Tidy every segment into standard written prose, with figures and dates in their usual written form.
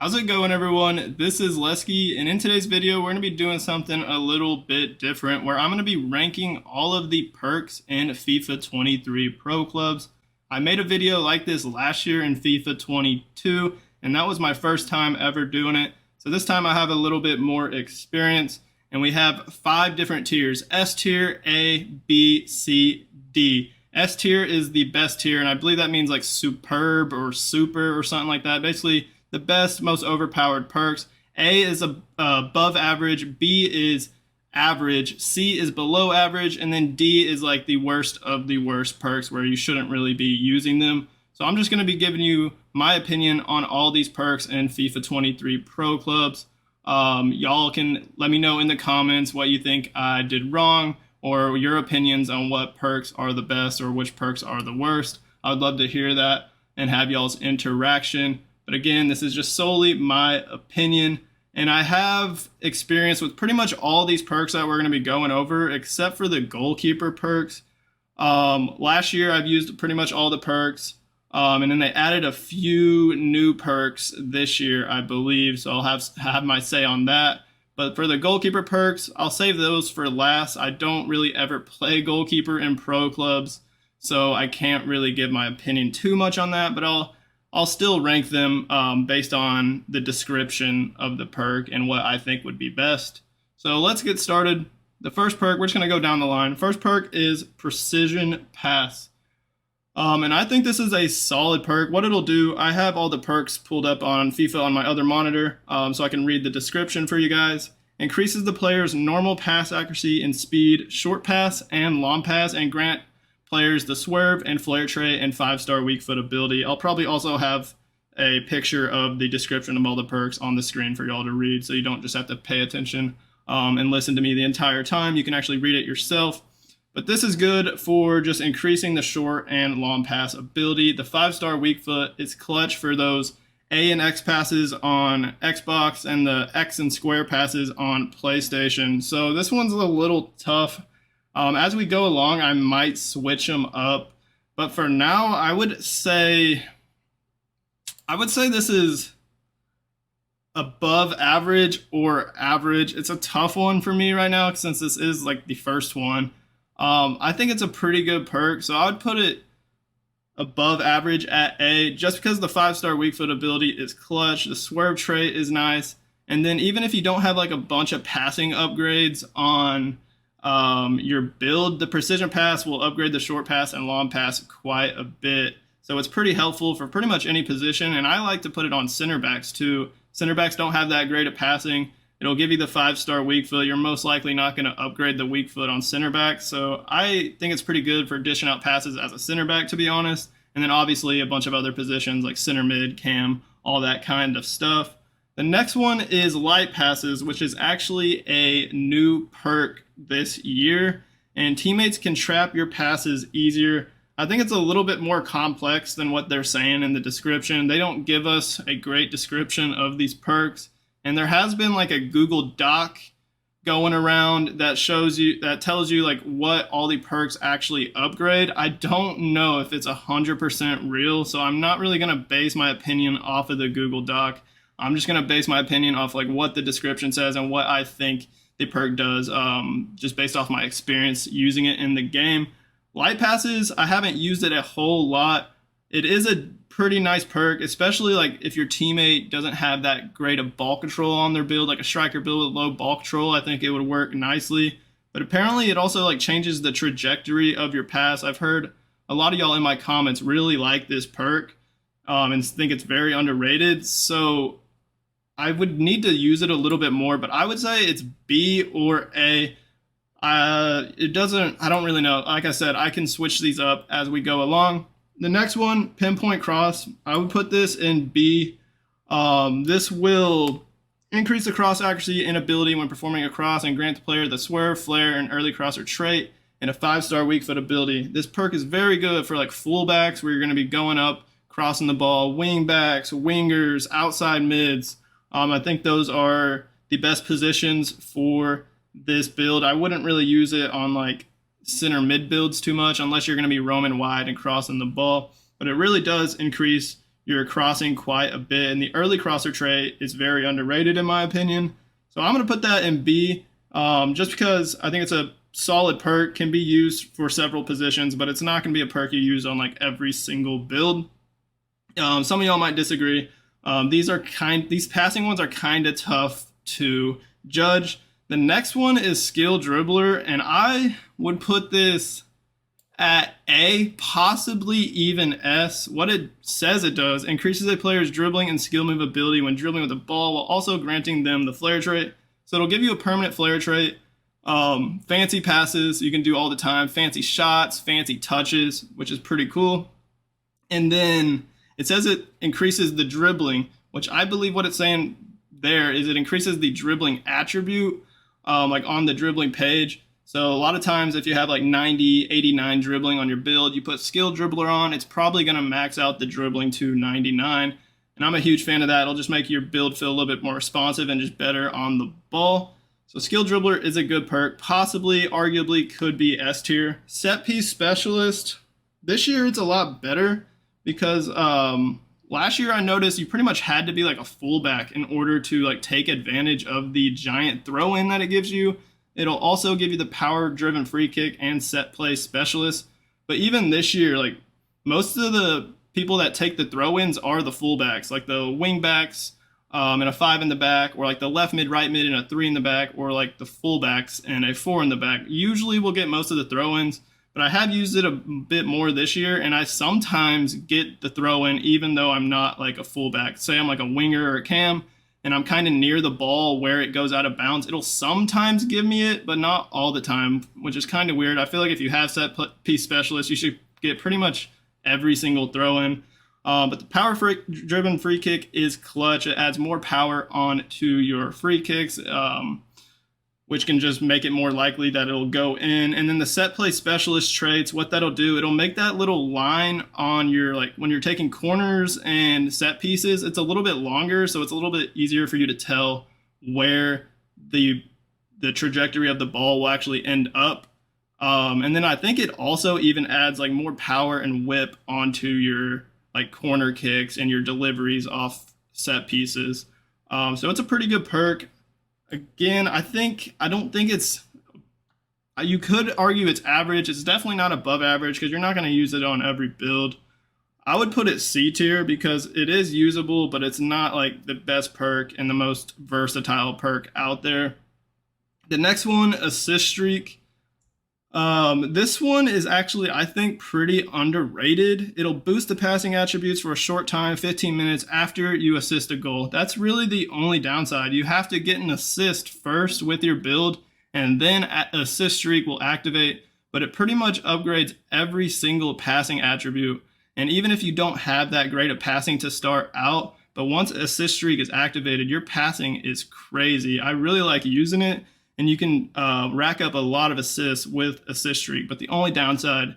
How's it going, everyone? This is Lesky, and in today's video, we're going to be doing something a little bit different where I'm going to be ranking all of the perks in FIFA 23 Pro Clubs. I made a video like this last year in FIFA 22, and that was my first time ever doing it. So this time I have a little bit more experience, and we have 5 different tiers: S tier, A, B, C, D. S tier is the best tier, and I believe that means like superb or super or something like that. Basically, the best, most overpowered perks. A is above average, B is average, C is below average, and then D is like the worst of the worst perks where you shouldn't really be using them. So I'm just going to be giving you my opinion on all these perks in FIFA 23 Pro Clubs. Y'all can let me know in the comments what you think I did wrong, or your opinions on what perks are the best or which perks are the worst. I would love to hear that and have y'all's interaction. But again, this is just solely my opinion, and I have experience with pretty much all these perks that we're going to be going over, except for the goalkeeper perks. Last year, I've used pretty much all the perks, and then they added a few new perks this year, I believe, so I'll have my say on that. But for the goalkeeper perks, I'll save those for last. I don't really ever play goalkeeper in pro clubs, so I can't really give my opinion too much on that, but I'll still rank them based on the description of the perk and what I think would be best. So let's get started. The first perk, we're just going to go down the line. First perk is Precision Pass. And I think this is a solid perk. What it'll do, I have all the perks pulled up on FIFA on my other monitor, so I can read the description for you guys. Increases the player's normal pass accuracy and speed, short pass and long pass, and grant players the swerve and flare trait and 5-star weak foot ability. I'll probably also have a picture of the description of all the perks on the screen for y'all to read, so you don't just have to pay attention and listen to me the entire time. You can actually read it yourself. But this is good for just increasing the short and long pass ability. The 5-star weak foot is clutch for those A and X passes on Xbox and the X and square passes on PlayStation. So this one's a little tough. As we go along, I might switch them up, but for now, I would say this is above average or average. It's a tough one for me right now since this is like the first one. I think it's a pretty good perk, so I would put it above average at A, just because the 5-star weak foot ability is clutch. The swerve trait is nice, and then even if you don't have like a bunch of passing upgrades on your build, the precision pass will upgrade the short pass and long pass quite a bit. So it's pretty helpful for pretty much any position, and I like to put it on center backs too. Center backs don't have that great at passing. It'll give you the 5-star weak foot. You're most likely not going to upgrade the weak foot on center back. So I think it's pretty good for dishing out passes as a center back, to be honest. And then obviously a bunch of other positions like center mid, cam, all that kind of stuff. The next one is light passes, which is actually a new perk this year, and teammates can trap your passes easier. I think it's a little bit more complex than what they're saying in the description. They don't give us a great description of these perks, and there has been like a Google Doc going around that tells you like what all the perks actually upgrade. I don't know if it's 100% real, so I'm not really going to base my opinion off of the Google Doc. I'm just going to base my opinion off like what the description says and what I think the perk does, just based off my experience using it in the game. Light passes, I haven't used it a whole lot. It is a pretty nice perk, especially like if your teammate doesn't have that great of ball control on their build, like a striker build with low ball control. I think it would work nicely. But apparently it also like changes the trajectory of your pass. I've heard a lot of y'all in my comments really like this perk and think it's very underrated. So I would need to use it a little bit more, but I would say it's B or A. I don't really know. Like I said, I can switch these up as we go along. The next one, Pinpoint Cross, I would put this in B. This will increase the cross accuracy and ability when performing a cross and grant the player the swerve, flare, and early crosser trait and a 5-star weak foot ability. This perk is very good for like fullbacks where you're going to be going up, crossing the ball, wing backs, wingers, outside mids. I think those are the best positions for this build. I wouldn't really use it on like center mid builds too much unless you're going to be roaming wide and crossing the ball, but it really does increase you're crossing quite a bit. And the early crosser trait is very underrated in my opinion. So I'm going to put that in B, just because I think it's a solid perk, can be used for several positions, but it's not going to be a perk you use on like every single build. Some of y'all might disagree. These passing ones are kind of tough to judge. The next one is skill dribbler, and I would put this at A, possibly even S. What it says it does: increases a player's dribbling and skill move ability when dribbling with a ball, while also granting them the flare trait. So it'll give you a permanent flare trait. Fancy passes you can do all the time, fancy shots, fancy touches, which is pretty cool. And then it says it increases the dribbling, which I believe what it's saying there is it increases the dribbling attribute, like on the dribbling page. So a lot of times if you have like 90, 89 dribbling on your build, you put skill dribbler on, it's probably going to max out the dribbling to 99. And I'm a huge fan of that. It'll just make your build feel a little bit more responsive and just better on the ball. So skill dribbler is a good perk. Possibly, arguably, could be S tier. Set piece specialist. This year it's a lot better because last year I noticed you pretty much had to be like a fullback in order to like take advantage of the giant throw in that it gives you. It'll also give you the power-driven free kick and set play specialist. But even this year, like most of the people that take the throw-ins are the fullbacks, like the wingbacks and a 5 in the back, or like the left mid, right mid, and a 3 in the back, or like the fullbacks and a 4 in the back. Usually we'll get most of the throw-ins, but I have used it a bit more this year, and I sometimes get the throw-in even though I'm not like a fullback. Say I'm like a winger or a cam, and I'm kind of near the ball where it goes out of bounds. It'll sometimes give me it, but not all the time, which is kind of weird. I feel like if you have set piece specialist, you should get pretty much every single throw-in. But the power-driven free kick is clutch. It adds more power onto your free kicks, which can just make it more likely that it'll go in. And then the set play specialist traits, what that'll do, it'll make that little line on your, like when you're taking corners and set pieces, it's a little bit longer, so it's a little bit easier for you to tell where the trajectory of the ball will actually end up. And then I think it also even adds like more power and whip onto your like corner kicks and your deliveries off set pieces. So it's a pretty good perk. Again, I don't think it's, you could argue it's average. It's definitely not above average because you're not going to use it on every build. I would put it C tier because it is usable, but it's not like the best perk and the most versatile perk out there. The next one, assist streak. This one is actually, I think, pretty underrated. It'll boost the passing attributes for a short time, 15 minutes after you assist a goal. That's really the only downside. You have to get an assist first with your build, and then assist streak will activate, but it pretty much upgrades every single passing attribute. And even if you don't have that great of passing to start out, but once assist streak is activated, your passing is crazy. I really like using it. And you can rack up a lot of assists with assist streak. But the only downside,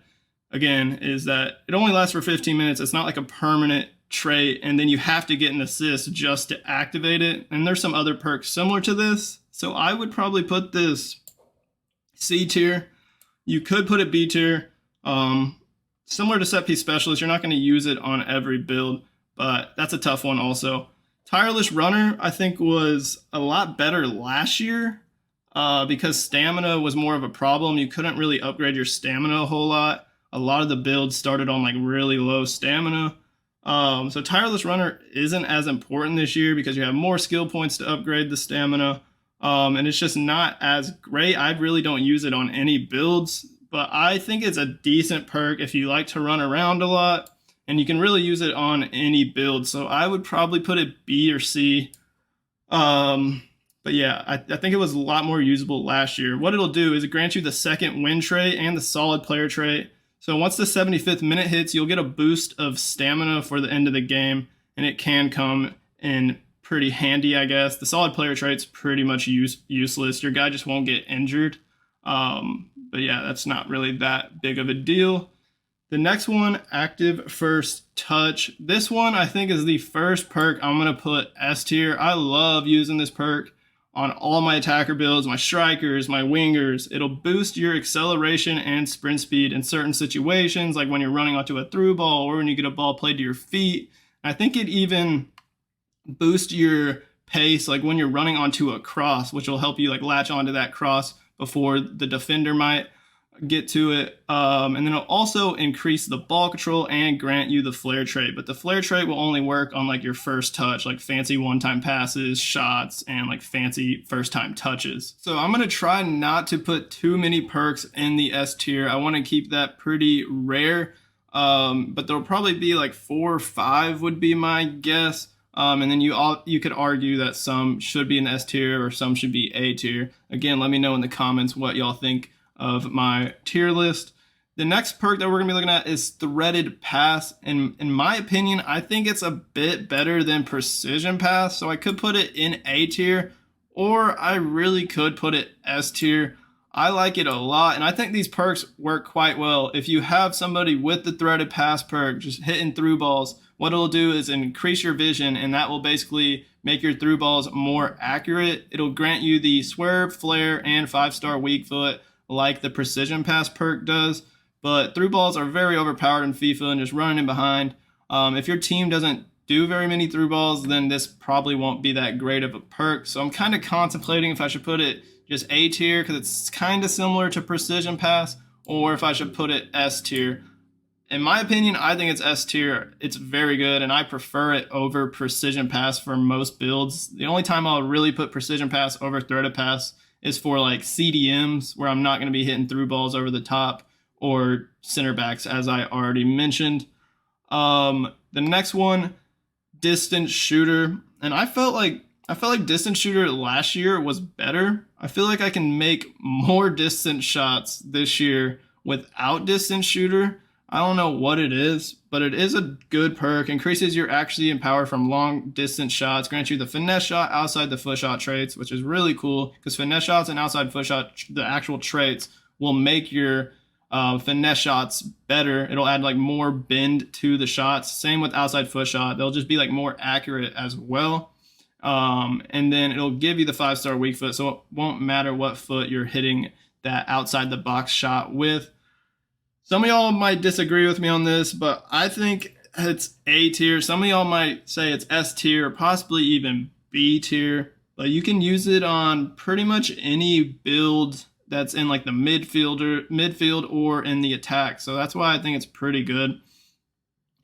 again, is that it only lasts for 15 minutes. It's not like a permanent trait. And then you have to get an assist just to activate it. And there's some other perks similar to this. So I would probably put this C tier. You could put it B tier. Similar to set piece specialist, you're not going to use it on every build. But that's a tough one also. Tireless runner, I think, was a lot better last year. Because stamina was more of a problem. You couldn't really upgrade your stamina a whole lot. A lot of the builds started on like really low stamina. So tireless runner isn't as important this year because you have more skill points to upgrade the stamina. And it's just not as great. I really don't use it on any builds, but I think it's a decent perk if you like to run around a lot, and you can really use it on any build. So I would probably put it B or C. But yeah, I think it was a lot more usable last year. What it'll do is it grants you the second win trait and the solid player trait. So once the 75th minute hits, you'll get a boost of stamina for the end of the game, and it can come in pretty handy, I guess. The solid player trait's pretty much useless. Your guy just won't get injured. But yeah, that's not really that big of a deal. The next one, active first touch. This one I think is the first perk I'm going to put S tier. I love using this perk on all my attacker builds, my strikers, my wingers. It'll boost your acceleration and sprint speed in certain situations, like when you're running onto a through ball or when you get a ball played to your feet. I think it even boosts your pace, like when you're running onto a cross, which will help you like latch onto that cross before the defender might get to it. And then it'll also increase the ball control and grant you the flare trait. But the flare trait will only work on like your first touch, like fancy one-time passes, shots, and like fancy first-time touches. So I'm gonna try not to put too many perks in the S tier. I want to keep that pretty rare. But there'll probably be like 4 or 5 would be my guess. And then you could argue that some should be in S tier or some should be A tier. Again, let me know in the comments what y'all think of my tier list. The next perk that we're gonna be looking at is Threaded Pass. And in my opinion, I think it's a bit better than Precision Pass. So I could put it in A tier, or I really could put it S tier. I like it a lot, and I think these perks work quite well. If you have somebody with the Threaded Pass perk just hitting through balls, what it'll do is increase your vision, and that will basically make your through balls more accurate. It'll grant you the swerve, flare, and 5-star weak foot like the Precision Pass perk does. But through balls are very overpowered in FIFA and just running in behind. If your team doesn't do very many through balls, then this probably won't be that great of a perk. So I'm kind of contemplating if I should put it just A tier because it's kind of similar to Precision Pass, or if I should put it S tier. In my opinion, I think it's S tier. It's very good, and I prefer it over Precision Pass for most builds. The only time I'll really put Precision Pass over Threaded Pass is for like CDMs, where I'm not going to be hitting through balls over the top, or center backs, as I already mentioned. The next one, Distance Shooter, and I felt like Distance Shooter last year was better. I feel like I can make more distance shots this year without Distance Shooter. I don't know what it is, but it is a good perk. Increases your accuracy and power from long distance shots. Grants you the finesse shot, outside the foot shot traits, which is really cool because finesse shots and outside foot shot, the actual traits, will make your finesse shots better. It'll add like more bend to the shots. Same with outside foot shot. They'll just be like more accurate as well. And then it'll give you the 5-star weak foot, so it won't matter what foot you're hitting that outside the box shot with. Some of y'all might disagree with me on this, but I think it's A tier. Some of y'all might say it's S tier, or possibly even B tier. But you can use it on pretty much any build that's in like the midfield or in the attack. So that's why I think it's pretty good.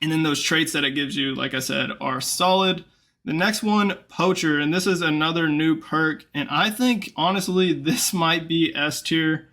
And then those traits that it gives you, like I said, are solid. The next one, Poacher, and this is another new perk. And I think, honestly, this might be S tier.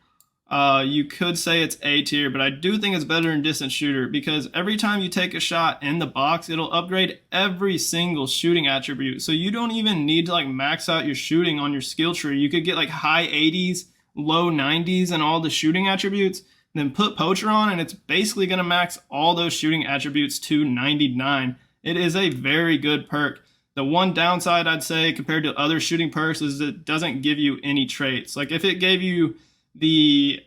You could say it's A tier, but I do think it's better than Distance Shooter because every time you take a shot in the box, it'll upgrade every single shooting attribute. So you don't even need to like max out your shooting on your skill tree. You could get like high 80s, low 90s and all the shooting attributes, then put Poacher on, and it's basically going to max all those shooting attributes to 99. It is a very good perk. The one downside I'd say compared to other shooting perks is it doesn't give you any traits. Like if it gave you the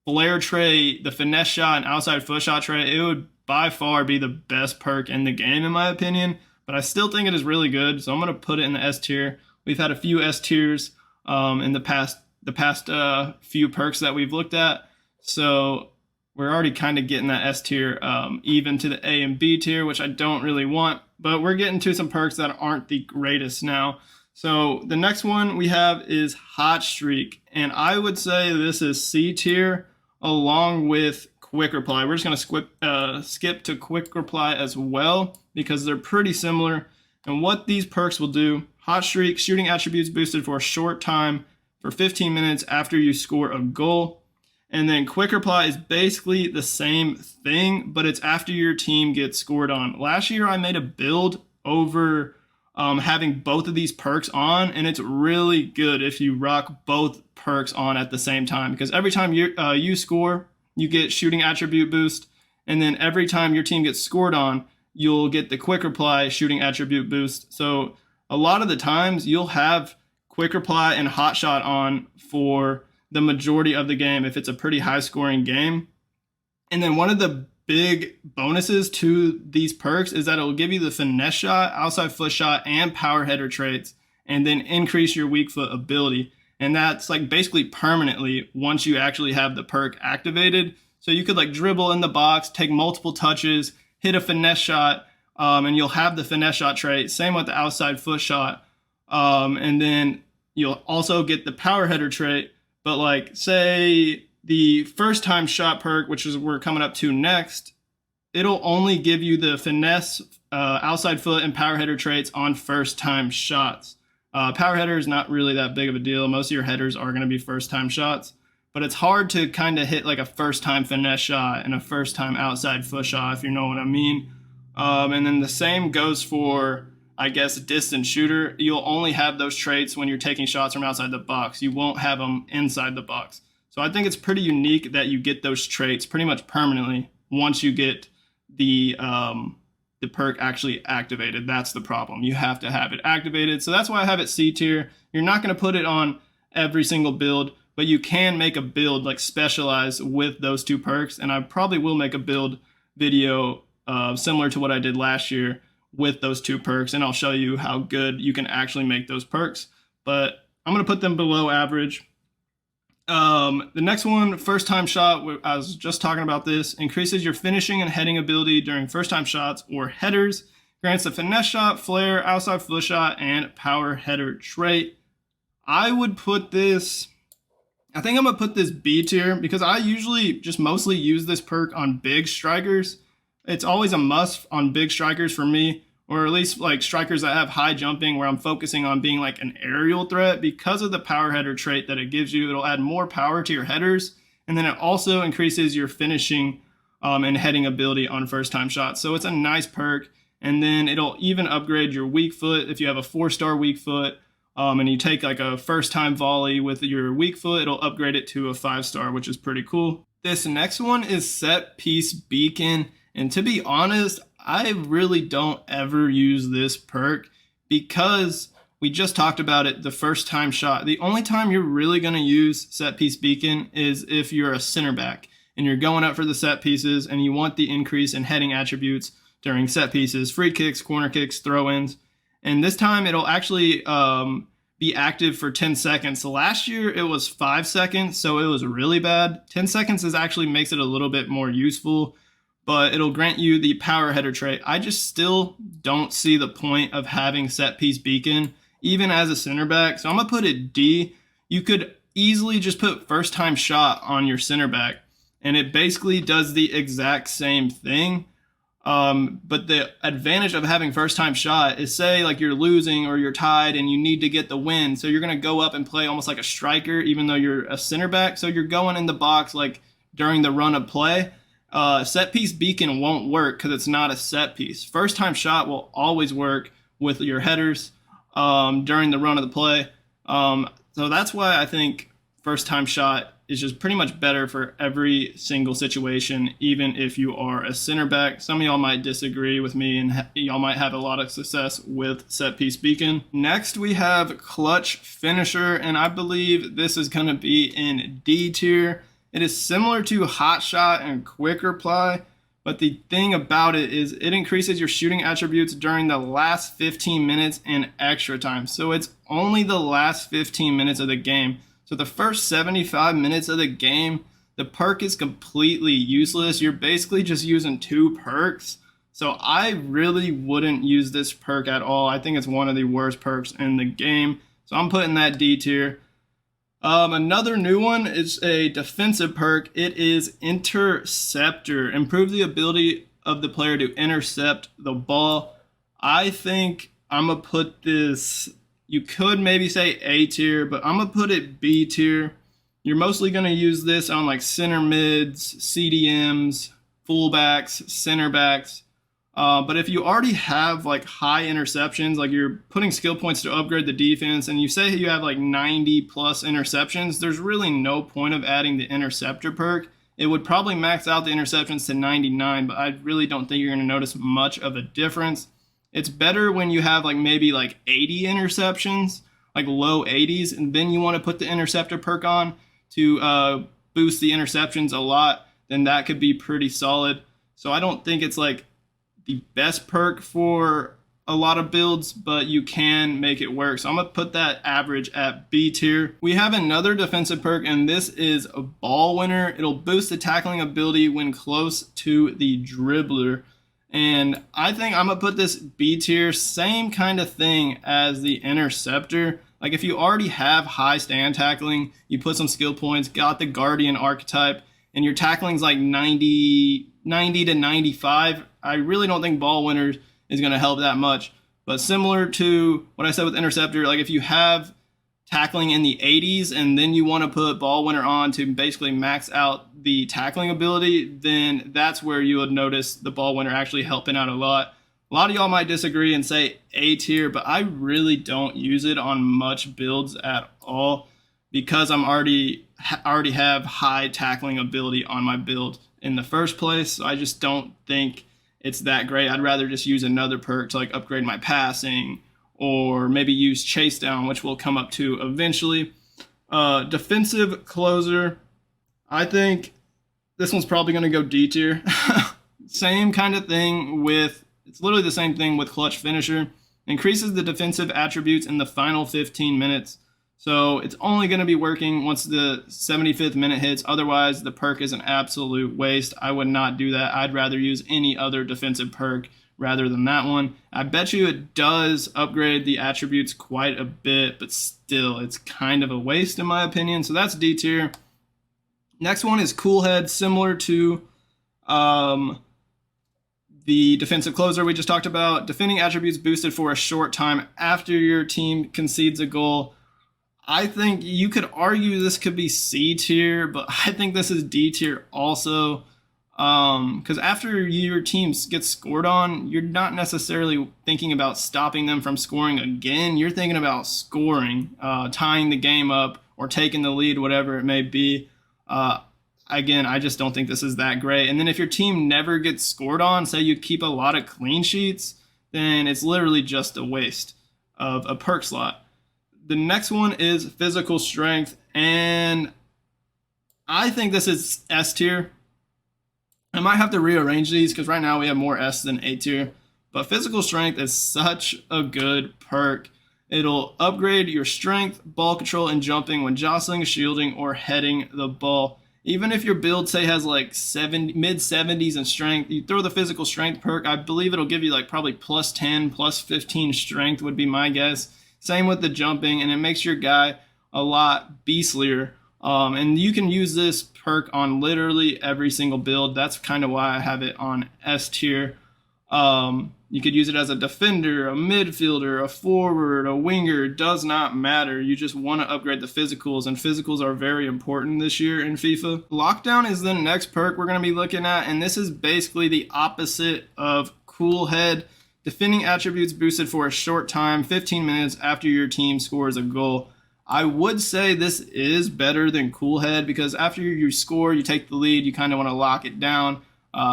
flare trait, the finesse shot, and outside foot shot trait, it would by far be the best perk in the game in my opinion, but I still think it is really good, so I'm going to put it in the S tier. We've had a few S tiers in the past few perks that we've looked at, so we're already kind of getting that S tier even to the A and B tier, which I don't really want, but we're getting to some perks that aren't the greatest now. So the next one we have is Hot Streak, and I would say this is C tier along with Quick Reply. We're just going to skip to Quick Reply as well because they're pretty similar. And what these perks will do, Hot Streak, shooting attributes boosted for a short time for 15 minutes after you score a goal. And then Quick Reply is basically the same thing, but it's after your team gets scored on. Last year I made a build over having both of these perks on, and it's really good if you rock both perks on at the same time, because every time you score, you get shooting attribute boost, and then every time your team gets scored on, you'll get the Quick Reply shooting attribute boost. So a lot of the times you'll have Quick Reply and Hot Shot on for the majority of the game if it's a pretty high scoring game. And then one of the big bonuses to these perks is that it will give you the finesse shot, outside foot shot, and power header traits, and then increase your weak foot ability. And that's like basically permanently once you actually have the perk activated. So you could like dribble in the box, take multiple touches, hit a finesse shot, and you'll have the finesse shot trait. Same with the outside foot shot. And then you'll also get the power header trait. But like, say the first time shot perk, which is we're coming up to next, it'll only give you the finesse, outside foot, and power header traits on first time shots. Power header is not really that big of a deal. Most of your headers are going to be first time shots, but it's hard to kind of hit like a first time finesse shot and a first time outside foot shot, if you know what I mean. And then the same goes for, I guess, distance shooter. You'll only have those traits when you're taking shots from outside the box. You won't have them inside the box. So I think it's pretty unique that you get those traits pretty much permanently once you get the perk actually activated. That's the problem. You have to have it activated. So that's why I have it C tier. You're not going to put it on every single build, but you can make a build like specialized with those two perks. And I probably will make a build video similar to what I did last year with those two perks, and I'll show you how good you can actually make those perks. But I'm going to put them below average. The next one, first time shot, I was just talking about this, increases your finishing and heading ability during first time shots or headers, grants a finesse shot, flare, outside foot shot, and power header trait. I would put this, I think I'm going to put this B tier because I usually just mostly use this perk on big strikers. It's always a must on big strikers for me, or at least like strikers that have high jumping where I'm focusing on being like an aerial threat. Because of the power header trait that it gives you, it'll add more power to your headers, and then it also increases your finishing and heading ability on first time shots. So it's a nice perk, and then it'll even upgrade your weak foot. If you have a 4-star weak foot and you take like a first time volley with your weak foot, it'll upgrade it to a 5-star, which is pretty cool. This next one is set piece beacon. And to be honest, I really don't ever use this perk because we just talked about it, the first time shot. The only time you're really going to use set piece beacon is if you're a center back and you're going up for the set pieces and you want the increase in heading attributes during set pieces, free kicks, corner kicks, throw-ins. And this time it'll actually be active for 10 seconds. So last year it was 5 seconds, so it was really bad. 10 seconds actually makes it a little bit more useful, but it'll grant you the power header trait. I just still don't see the point of having set piece beacon, even as a center back. So I'm going to put it D. You could easily just put first time shot on your center back, and it basically does the exact same thing. But the advantage of having first time shot is, say like you're losing or you're tied and you need to get the win. So you're going to go up and play almost like a striker, even though you're a center back. So you're going in the box like during the run of play. Set piece beacon won't work because it's not a set piece. First time shot will always work with your headers during the run of the play. So that's why I think first time shot is just pretty much better for every single situation, even if you are a center back. Some of y'all might disagree with me and y'all might have a lot of success with set piece beacon. Next we have clutch finisher, and I believe this is going to be in D tier. It is similar to hot shot and quick reply, but the thing about it is it increases your shooting attributes during the last 15 minutes and extra time. So it's only the last 15 minutes of the game. So the first 75 minutes of the game, the perk is completely useless. You're basically just using two perks. So I really wouldn't use this perk at all. I think it's one of the worst perks in the game. So I'm putting that D tier. Another new one is a defensive perk. It is Interceptor. Improve the ability of the player to intercept the ball. I think I'm going to put this, you could maybe say A tier, but I'm going to put it B tier. You're mostly going to use this on like center mids, CDMs, fullbacks, center backs. But if you already have like high interceptions, like you're putting skill points to upgrade the defense, and you say you have like 90 plus interceptions, there's really no point of adding the interceptor perk. It would probably max out the interceptions to 99, but I really don't think you're going to notice much of a difference. It's better when you have like maybe like 80 interceptions, like low 80s, and then you want to put the interceptor perk on to boost the interceptions a lot. Then that could be pretty solid. So I don't think it's like the best perk for a lot of builds, but you can make it work. So I'm going to put that average at B tier. We have another defensive perk, and this is a ball winner. It'll boost the tackling ability when close to the dribbler. And I think I'm going to put this B tier, same kind of thing as the interceptor. Like if you already have high stand tackling, you put some skill points, got the guardian archetype, and your tackling's like 90 to 95, I really don't think ball winners is going to help that much. But similar to what I said with interceptor, like if you have tackling in the 80s and then you want to put ball winner on to basically max out the tackling ability, then that's where you would notice the ball winner actually helping out a lot. A lot of y'all might disagree and say A tier, but I really don't use it on much builds at all because I'm already have high tackling ability on my build in the first place. So I just don't think it's that great. I'd rather just use another perk to like upgrade my passing, or maybe use chase down, which we'll come up to eventually. Defensive closer, I think this one's probably going to go D tier. Same kind of thing with, it's literally the same thing with clutch finisher. Increases the defensive attributes in the final 15 minutes. So it's only going to be working once the 75th minute hits. Otherwise, the perk is an absolute waste. I would not do that. I'd rather use any other defensive perk rather than that one. I bet you it does upgrade the attributes quite a bit, but still, it's kind of a waste in my opinion. So that's D tier. Next one is Cool Head, similar to the defensive closer we just talked about. Defending attributes boosted for a short time after your team concedes a goal. I think you could argue this could be C tier, but I think this is D tier also. Because after your team gets scored on, you're not necessarily thinking about stopping them from scoring again. You're thinking about scoring, tying the game up, or taking the lead, whatever it may be. Again, I just don't think this is that great. And then if your team never gets scored on, say you keep a lot of clean sheets, then it's literally just a waste of a perk slot. The next one is physical strength, and I think this is S tier. I might have to rearrange these because right now we have more S than A tier. But physical strength is such a good perk. It'll upgrade your strength, ball control, and jumping when jostling, shielding, or heading the ball. Even if your build, say, has like mid 70s in strength, you throw the physical strength perk, I believe it'll give you like probably plus 10, plus 15 strength would be my guess. Same with the jumping, and it makes your guy a lot beastlier. And you can use this perk on literally every single build. That's kind of why I have it on S tier. You could use it as a defender, a midfielder, a forward, a winger. It does not matter. You just want to upgrade the physicals, and physicals are very important this year in FIFA. Lockdown is the next perk we're going to be looking at, and this is basically the opposite of Cool Head. Defending attributes boosted for a short time, 15 minutes after your team scores a goal. I would say this is better than Cool Head because after you score, you take the lead, you kind of want to lock it down,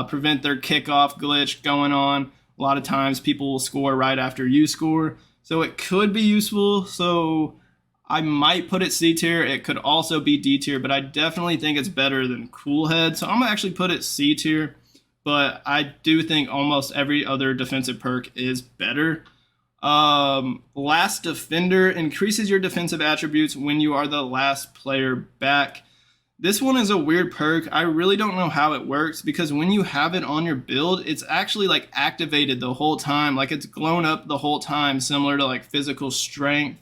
prevent their kickoff glitch going on. A lot of times people will score right after you score, so it could be useful. So I might put it C tier. It could also be D tier, but I definitely think it's better than Cool Head. So I'm going to actually put it C tier, but I do think almost every other defensive perk is better. Last defender increases your defensive attributes when you are the last player back. This one is a weird perk. I really don't know how it works because when you have it on your build, it's actually like activated the whole time. Like it's blown up the whole time, similar to like physical strength,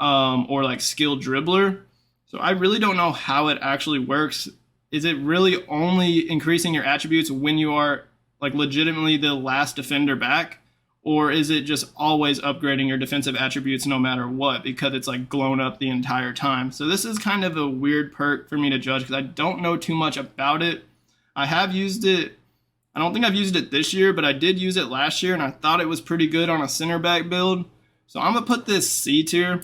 or like skill dribbler. So I really don't know how it actually works. Is it really only increasing your attributes when you are like legitimately the last defender back? Or is it just always upgrading your defensive attributes no matter what because it's like blown up the entire time? So this is kind of a weird perk for me to judge because I don't know too much about it. I have used it. I don't think I've used it this year, but I did use it last year and I thought it was pretty good on a center back build. So I'm going to put this C tier.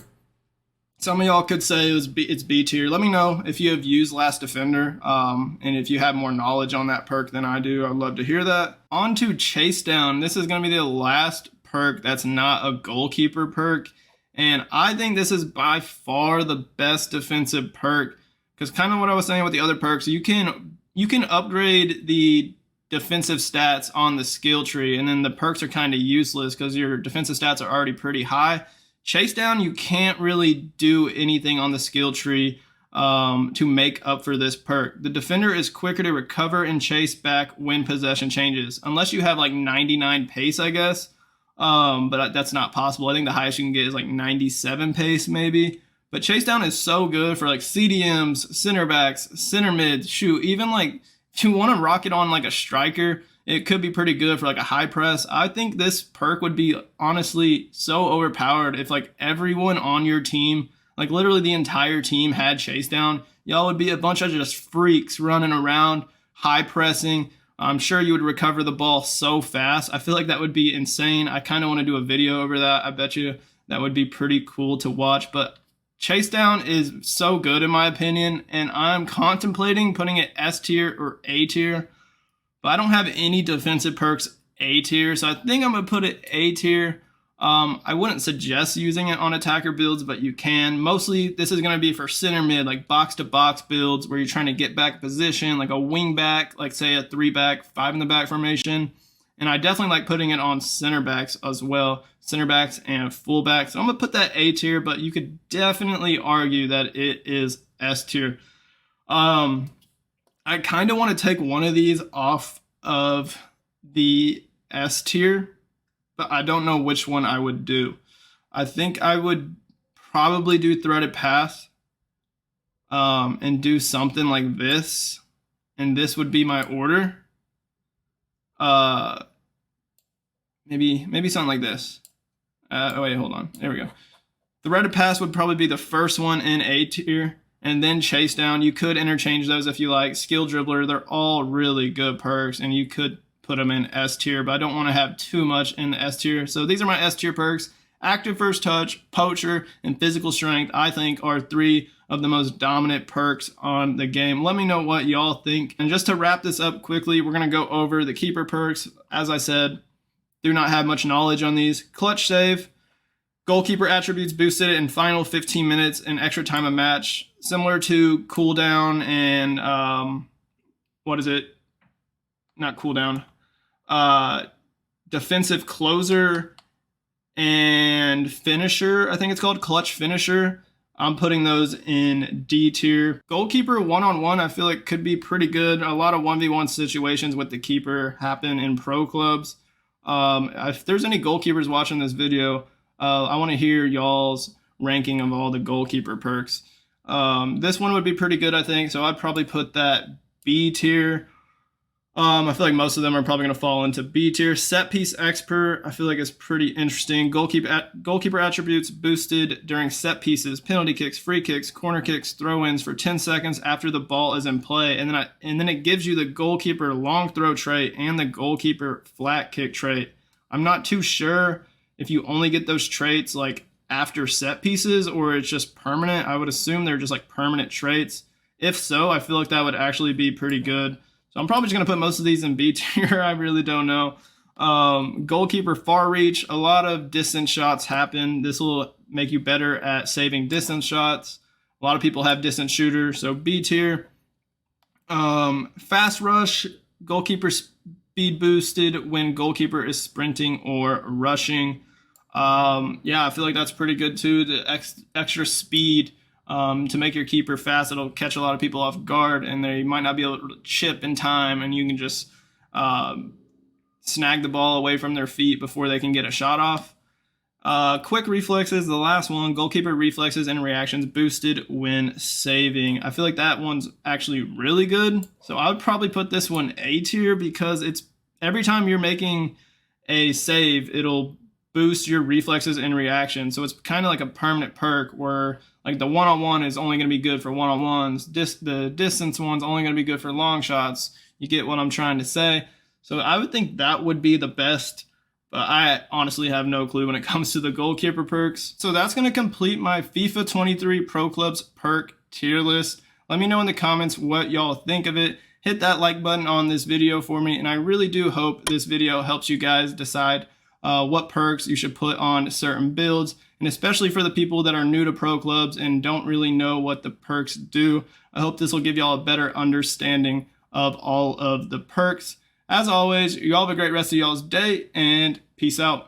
Some of y'all could say it's B tier. Let me know if you have used Last Defender, and if you have more knowledge on that perk than I do. I'd love to hear that. On to Chase Down. This is going to be the last perk that's not a goalkeeper perk, and I think this is by far the best defensive perk because kind of what I was saying with the other perks, you can upgrade the defensive stats on the skill tree, and then the perks are kind of useless because your defensive stats are already pretty high. Chase Down, you can't really do anything on the skill tree to make up for this perk. The defender is quicker to recover and chase back when possession changes, unless you have like 99 pace, I guess. But that's not possible. I think the highest you can get is like 97 pace maybe. But chase down is so good for like CDMs, center backs, center mids. Shoot, even like if you want to rock it on like a striker, it could be pretty good for like a high press. I think this perk would be honestly so overpowered if like everyone on your team, like literally the entire team, had chase down. Y'all would be a bunch of just freaks running around, high pressing. I'm sure you would recover the ball so fast. I feel like that would be insane. I kind of want to do a video over that. I bet you that would be pretty cool to watch. But chase down is so good in my opinion, and I'm contemplating putting it S tier or A tier. But I don't have any defensive perks A tier, so I think I'm going to put it A tier. I wouldn't suggest using it on attacker builds, but you can. Mostly, this is going to be for center mid, like box-to-box builds where you're trying to get back position, like a wing back, like say a 3-back, 5-in-the-back formation. And I definitely like putting it on center backs as well, center backs and fullbacks. So I'm going to put that A tier, but you could definitely argue that it is S tier. I kind of want to take one of these off of the S tier, but I don't know which one I would do. I think I would probably do threaded pass and do something like this, and this would be my order. Maybe something like this. Oh wait, hold on. There we go. Threaded pass would probably be the first one in A tier. And then chase down, you could interchange those if you like. Skill dribbler, they're all really good perks, and you could put them in S tier, but I don't want to have too much in the S tier. So these are my S tier perks. Active first touch, poacher, and physical strength, I think, are 3 of the most dominant perks on the game. Let me know what y'all think. And just to wrap this up quickly, we're going to go over the keeper perks. As I said, do not have much knowledge on these. Clutch save. Goalkeeper attributes boosted in final 15 minutes and extra time of match, similar to cooldown and what is it? Not cooldown. Defensive closer and finisher. I think it's called clutch finisher. I'm putting those in D tier. Goalkeeper one-on-one, I feel like could be pretty good. A lot of 1v1 situations with the keeper happen in pro clubs. If there's any goalkeepers watching this video, I want to hear y'all's ranking of all the goalkeeper perks. This one would be pretty good, I think, so I'd probably put that B tier. I feel like most of them are probably going to fall into B tier. Set piece expert, I feel like it's pretty interesting. Goalkeeper attributes boosted during set pieces, penalty kicks, free kicks, corner kicks, throw-ins for 10 seconds after the ball is in play, and then it gives you the goalkeeper long throw trait and the goalkeeper flat kick trait. I'm not too sure if you only get those traits like after set pieces or it's just permanent. I would assume they're just like permanent traits. If so, I feel like that would actually be pretty good. So I'm probably just going to put most of these in B tier. I really don't know. Goalkeeper far reach. A lot of distance shots happen. This will make you better at saving distance shots. A lot of people have distance shooters, so B tier. Fast rush. Goalkeeper speed boosted when goalkeeper is sprinting or rushing. Yeah, I feel like that's pretty good too. The extra speed to make your keeper fast. It'll catch a lot of people off guard, and they might not be able to chip in time, and you can just snag the ball away from their feet before they can get a shot off. Quick reflexes, the last one. Goalkeeper reflexes and reactions boosted when saving. I feel like that one's actually really good. So I would probably put this one A tier because it's every time you're making a save, it'll boost your reflexes and reaction. So it's kind of like a permanent perk where like the one-on-one is only going to be good for one-on-ones. The distance one's only going to be good for long shots. You get what I'm trying to say. So I would think that would be the best, but I honestly have no clue when it comes to the goalkeeper perks. So that's going to complete my FIFA 23 Pro Clubs perk tier list. Let me know in the comments what y'all think of it. Hit that like button on this video for me, and I really do hope this video helps you guys decide what perks you should put on certain builds, and especially for the people that are new to pro clubs and don't really know what the perks do. I hope this will give y'all a better understanding of all of the perks. As always, you all have a great rest of y'all's day, and peace out.